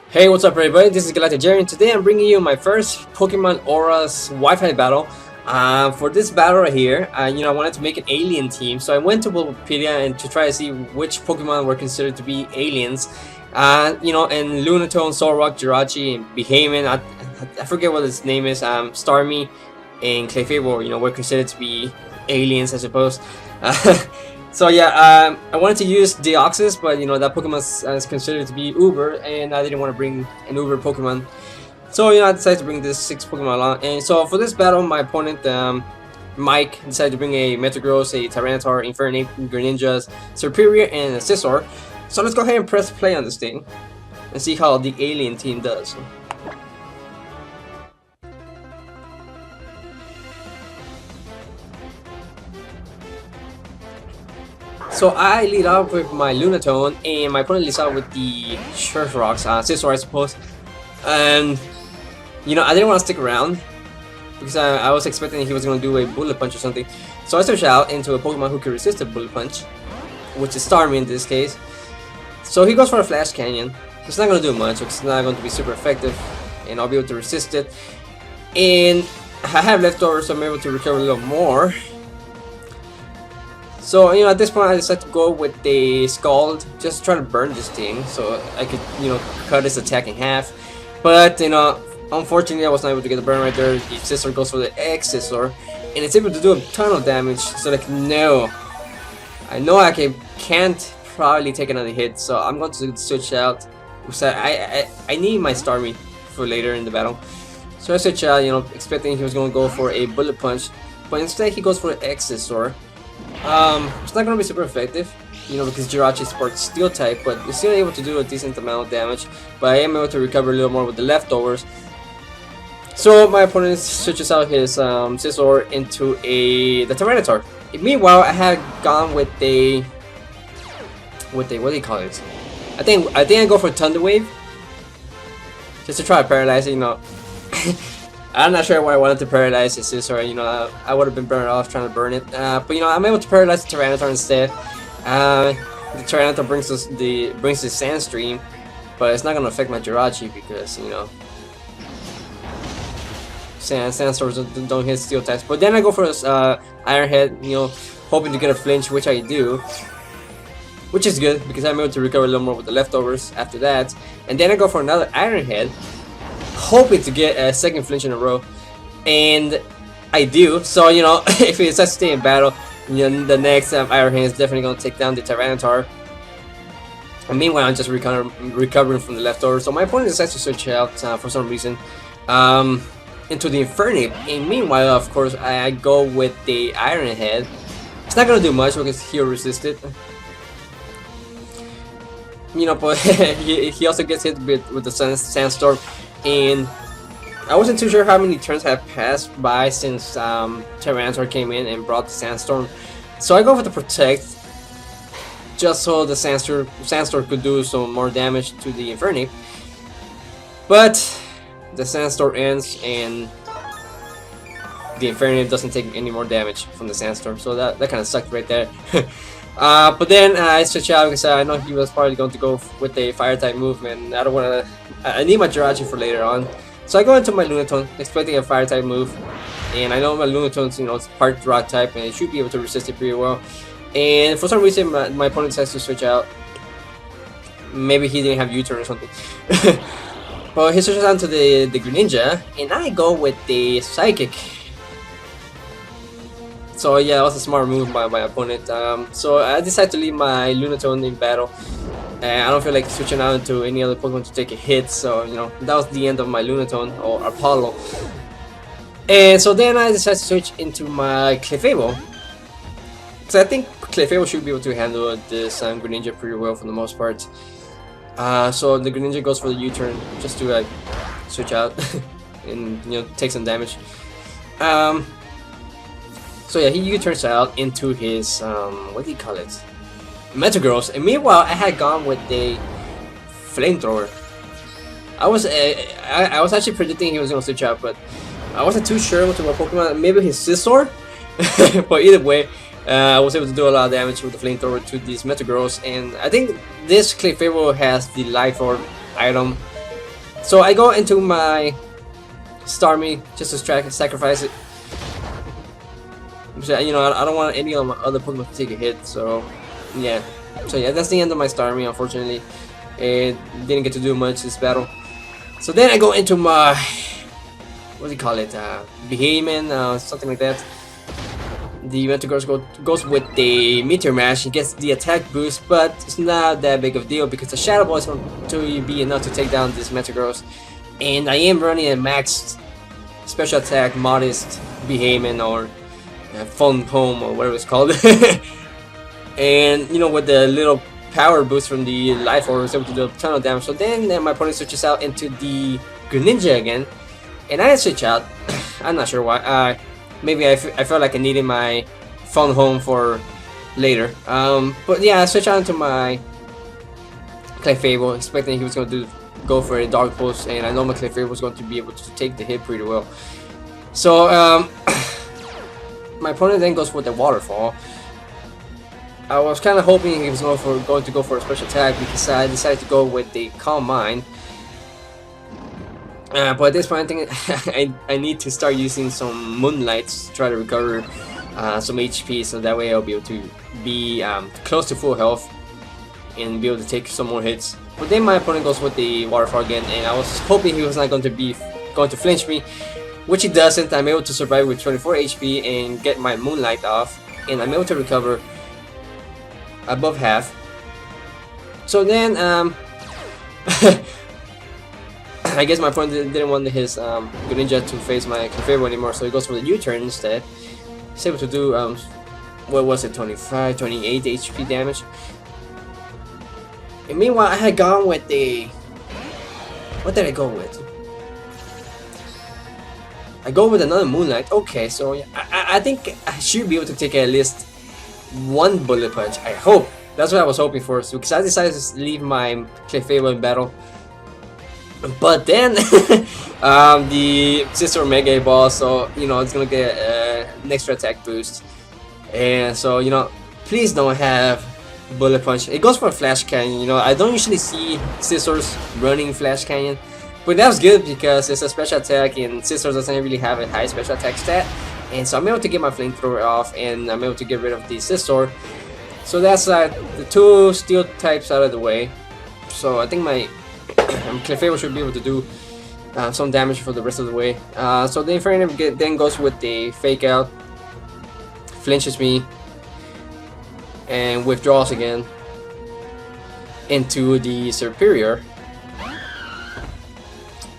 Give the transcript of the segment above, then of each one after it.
Hey, what's up everybody? This is GalacticJerry and today I'm bringing you my first Pokemon ORAS Wi-Fi battle. For this battle right here, I wanted to make an alien team, so I went to Wikipedia and to try to see which Pokemon were considered to be aliens. And Lunatone, Solrock, Jirachi, and Beheeyem, I forget what his name is, Starmie, and Clefable, were considered to be aliens, I suppose. So yeah, I wanted to use Deoxys, but that Pokemon is considered to be Uber, and I didn't want to bring an Uber Pokemon. So I decided to bring this 6 Pokemon along. And so for this battle, my opponent, Mike, decided to bring a Metagross, a Tyranitar, Infernape, Greninja, Serperior, and a Scizor. So let's go ahead and press play on this thing and see how the alien team does. So I lead off with my Lunatone, and my opponent leads off with the Solrock, Scizor, I suppose. And I didn't want to stick around because I was expecting he was going to do a Bullet Punch or something. So I switched out into a Pokemon who can resist a Bullet Punch, which is Starmie in this case. So he goes for a Flash Canyon. It's not going to do much because it's not going to be super effective, and I'll be able to resist it. And I have leftovers, so I'm able to recover a little more. So at this point I decided to go with the Scald, just to try to burn this thing, so I could cut his attack in half. But unfortunately I was not able to get the burn right there. The Scizor goes for the Scizor, and it's able to do a ton of damage. So like I know I can't probably take another hit, so I'm going to switch out. So I need my Starmie for later in the battle. So I switch out, expecting he was going to go for a Bullet Punch, but instead he goes for an Scizor. It's not gonna be super effective, because Jirachi sports Steel type, but it's still able to do a decent amount of damage. But I am able to recover a little more with the leftovers. So my opponent switches out his Scizor into the Tyranitar. Meanwhile, I had gone with a what do you call it? I think I go for Thunder Wave, just to try to paralyze it. I'm not sure why I wanted to paralyze his Scizor. I would have been better off trying to burn it. But I'm able to paralyze the Tyranitar instead. The Tyranitar brings the Sandstream, but it's not gonna affect my Jirachi because Sandstorms don't hit Steel types. But then I go for this Iron Head, hoping to get a flinch, which I do, which is good because I'm able to recover a little more with the leftovers after that. And then I go for another Iron Head, hoping to get a second flinch in a row, and I do. So if he decides to stay in battle, the next Iron Hand is definitely going to take down the Tyranitar. And meanwhile, I'm just recovering from the leftovers. So my opponent decides to switch out for some reason into the Infernape, and meanwhile, of course, I go with the Iron Head. It's not going to do much because he'll resist it. But he also gets hit with the Sandstorm. And I wasn't too sure how many turns have passed by since Tyranitar came in and brought the Sandstorm. So I go for the Protect, just so the Sandstorm could do some more damage to the Infernape. But the Sandstorm ends and the Infernape doesn't take any more damage from the Sandstorm. So that kind of sucked right there. But then I switch out because I know he was probably going to go with a Fire type move, and I don't want to. I need my Jirachi for later on, so I go into my Lunatone expecting a Fire type move, and I know my Lunatone's it's part Rock type and it should be able to resist it pretty well. And for some reason my opponent decides to switch out. Maybe he didn't have U-turn or something. But he switches on to the Greninja, and I go with the Psychic. So yeah, that was a smart move by my opponent. So I decided to leave my Lunatone in battle. I don't feel like switching out into any other Pokemon to take a hit, so that was the end of my Lunatone, or Apollo. And so then I decided to switch into my Clefable, because I think Clefable should be able to handle this Greninja pretty well for the most part. So the Greninja goes for the U-turn just to switch out and take some damage. So yeah, he U-turns out into his what do you call it? Metagross, and meanwhile I had gone with the Flamethrower. I was actually predicting he was gonna switch out, but I wasn't too sure what Pokemon. Maybe his Scizor, but either way, I was able to do a lot of damage with the Flamethrower to these Metagross, and I think this Clefable has the Life Orb item, So I go into my Starmie just to sacrifice it. So, you know, I don't want any of my other Pokemon to take a hit, so yeah. So yeah, that's the end of my Starmie, unfortunately. It didn't get to do much this battle. So then I go into my, what do you call it, Beheeyem, something like that. The Metagross goes with the Meteor Mash. He gets the attack boost, but it's not that big of a deal because the Shadow Ball is going to be enough to take down this Metagross. And I am running a maxed special attack, modest Beheeyem or Fun Home or whatever it's called. And you know, with the little power boost from the Life Orb, I was able to do a ton of damage. So then my opponent switches out into the Greninja again, and I switch out. I'm not sure why. Maybe I felt like I needed my Fun Home for later. But yeah, I switched out into my Clefable, expecting he was going to go for a Dark Pulse, and I know my Clefable was going to be able to take the hit pretty well. So my opponent then goes for the Waterfall. I was kind of hoping he was going to go for a special attack because I decided to go with the Calm Mind. But at this point, I think I need to start using some Moonlight to try to recover some HP, so that way I'll be able to be close to full health and be able to take some more hits. But then my opponent goes with the Waterfall again, and I was hoping he was not going to flinch me, which he doesn't. I'm able to survive with 24 HP and get my Moonlight off, and I'm able to recover above half. So then I guess my opponent didn't want his Greninja to face my Clefable anymore, so he goes for the U-turn instead. He's able to do what was it, 25, 28 HP damage. And meanwhile, I had gone with the, what did I go with? I go with another Moonlight. Okay, so yeah, I think I should be able to take at least one Bullet Punch. I hope. That's what I was hoping for. So, because I decided to leave my Clefable in battle. But then the Scizor Mega Ball, so you know it's gonna get an extra attack boost. And so, you know, please don't have Bullet Punch. It goes for a Flash Cannon. You know, I don't usually see Scizors running Flash Cannon, but that was good because it's a special attack and Scizor doesn't really have a high special attack stat. And so I'm able to get my Flamethrower off, and I'm able to get rid of the Scizor. So that's the two Steel types out of the way. So I think my Clefable should be able to do some damage for the rest of the way. So the Infernape then goes with the Fake Out, flinches me, and withdraws again into the Serperior.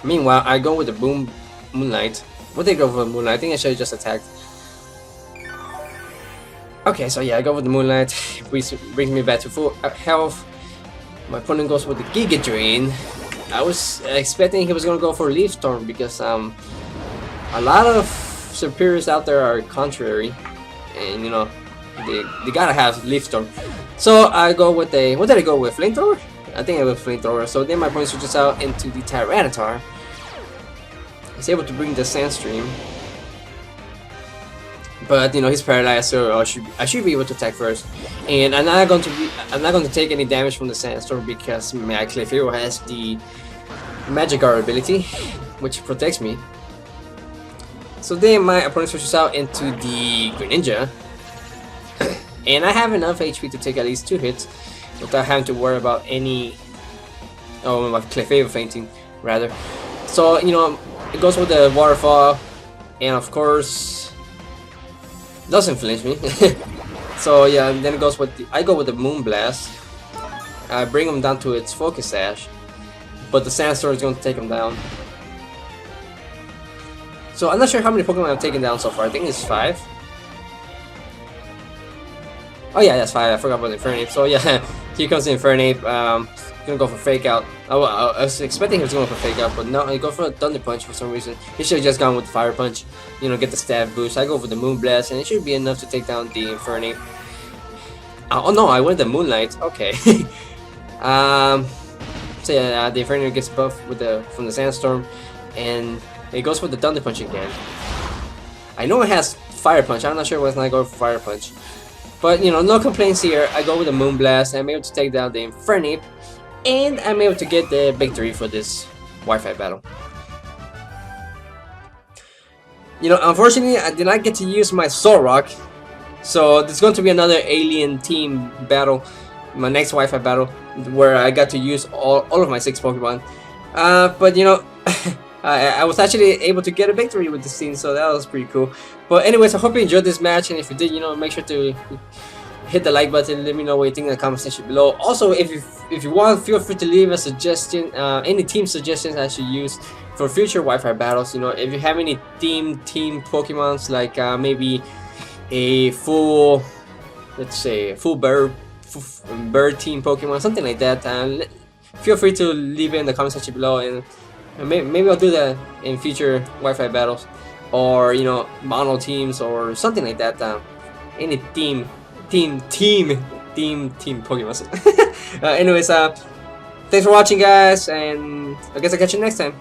Meanwhile, I go with the Moonlight. What did I go for the Moonlight? I think I should have just attacked. Okay, so yeah, I go with the Moonlight, which brings me back to full health. My opponent goes with the Giga Drain. I was expecting he was gonna go for Leaf Storm because a lot of Serperiors out there are contrary, and you know they gotta have Leaf Storm. So I go with a, what did I go with? Flamethrower? I think I went Flamethrower. So then my opponent switches out into the Tyranitar. He's able to bring the Sandstream, but you know he's paralyzed, so I should be able to attack first. And I'm not going to take any damage from the Sandstorm because my Clefable has the Magic Guard ability, which protects me. So then my opponent switches out into the Greninja, and I have enough HP to take at least 2 hits without having to worry about any, my Clefable fainting rather. So you know it goes with the Waterfall, and of course doesn't flinch me. So yeah, and then it goes with I go with the Moonblast. I bring him down to its Focus Sash, but the Sandstorm is going to take him down. So I'm not sure how many Pokemon I've taken down so far. I think it's 5. Oh yeah, that's 5. I forgot about the Infernape. So yeah, here comes the Infernape. Gonna go for Fake Out. I was expecting he was going for Fake Out, but no, he go for a Thunder Punch for some reason. He should have just gone with Fire Punch, you know, get the stab boost. I go for the Moonblast, and it should be enough to take down the Infernape. Oh no, I went the Moonlight. Okay. So yeah, the Infernape gets buffed from the Sandstorm, and it goes for the Thunder Punch again. I know it has Fire Punch. I'm not sure why it's not going for Fire Punch, but you know, no complaints here. I go with the Moonblast, and I'm able to take down the Infernape. And I'm able to get the victory for this Wi-Fi battle. You know, unfortunately, I did not get to use my Solrock, so there's going to be another alien team battle, my next Wi-Fi battle, where I got to use all of my 6 Pokemon. But you know, I was actually able to get a victory with this team, so that was pretty cool. But anyways, I hope you enjoyed this match, and if you did, you know, make sure to hit the like button. Let me know what you think in the comment section below. Also, if you want, feel free to leave a suggestion, any team suggestions I should use for future Wi-Fi battles. You know, if you have any team Pokemons, like maybe a full, let's say, full bird team Pokemon, something like that. Feel free to leave it in the comment section below, and maybe I'll do that in future Wi-Fi battles, or you know, mono teams or something like that. Any team Pokemon. Anyways, thanks for watching, guys, and I guess I'll catch you next time.